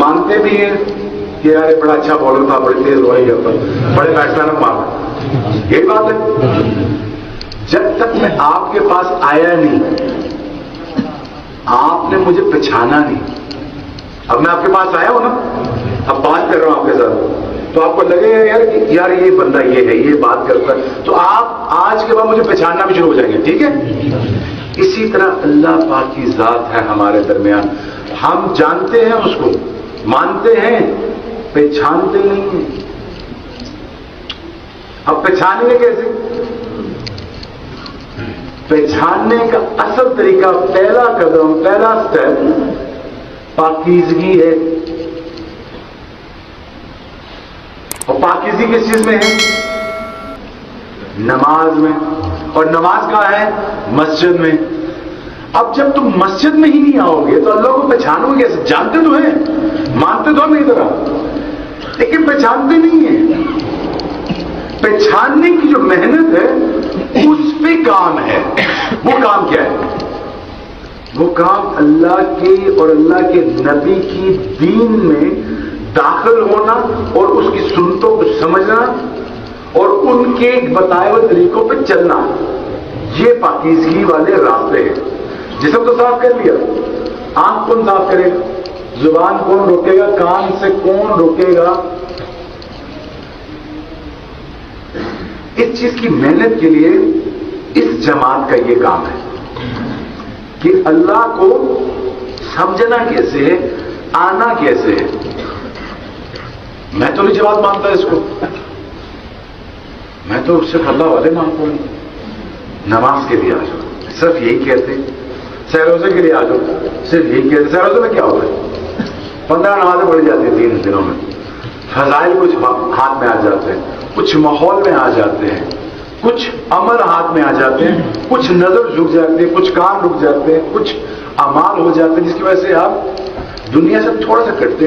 مانتے بھی ہیں کہ یار بڑا اچھا بالر تھا, بڑی تیز روائی کرتا, بڑے بیٹسمین مارا, یہی بات ہے. جب تک میں آپ کے پاس آیا نہیں, آپ نے مجھے پہچانا نہیں. اب میں آپ کے پاس آیا ہوں نا, اب بات کر رہا ہوں آپ کے ساتھ, تو آپ کو لگے گا یار یہ بندہ یہ ہے, یہ بات کرتا ہے, تو آپ آج کے بعد مجھے پہچاننا بھی شروع ہو جائیں گے. ٹھیک ہے. اسی طرح اللہ پاک کی ذات ہے ہمارے درمیان. ہم جانتے ہیں اس کو, مانتے ہیں, پہچانتے نہیں ہیں. اب پہچانیں گے کیسے؟ پہچاننے کا اصل طریقہ, پہلا قدم, پہلا سٹیپ پاکیزگی ہے. اور پاکیزگی کس چیز میں ہے؟ نماز میں. اور نماز کہاں ہے؟ مسجد میں. اب جب تم مسجد میں ہی نہیں آؤ گے تو اللہ کو پہچانو گے کیسے؟ جانتے تو ہیں, مانتے تو میری طرح, لیکن پہچانتے نہیں ہیں. پہچاننے کی جو محنت ہے اس پہ کام ہے. وہ کام کیا ہے؟ وہ کام اللہ کے اور اللہ کے نبی کی دین میں داخل ہونا اور اس کی سنتوں کو سمجھنا اور ان کے بتائے ہوئے طریقوں پہ چلنا. یہ پاکیزگی والے راستے ہیں. جسم تو صاف کر لیا, آنکھ کون صاف کرے گا؟ زبان کون روکے گا؟ کان سے کون روکے گا؟ اس چیز کی محنت کے لیے اس جماعت کا یہ کام ہے کہ اللہ کو سمجھنا کیسے ہے, آنا کیسے ہے. میں تو نہیں جواب مانتا اس کو, میں تو صرف اللہ والے مانتا ہوں. نماز کے لیے آ جاؤ, صرف یہی کہتے. سہروزے کے لیے آ جاؤ, صرف یہی کہتے. سہروزے میں کیا ہوگا؟ 15 نمازیں پڑھی جاتی ہیں 3 دنوں میں. فضائل کچھ ہاتھ میں آ جاتے ہیں, کچھ ماحول میں آ جاتے ہیں, کچھ عمل ہاتھ میں آ جاتے ہیں, کچھ نظر جھک جاتے ہیں, کچھ کان رک جاتے ہیں, کچھ اعمال ہو جاتے ہیں جس کی وجہ سے آپ دنیا سے تھوڑا سا کٹتے ہیں.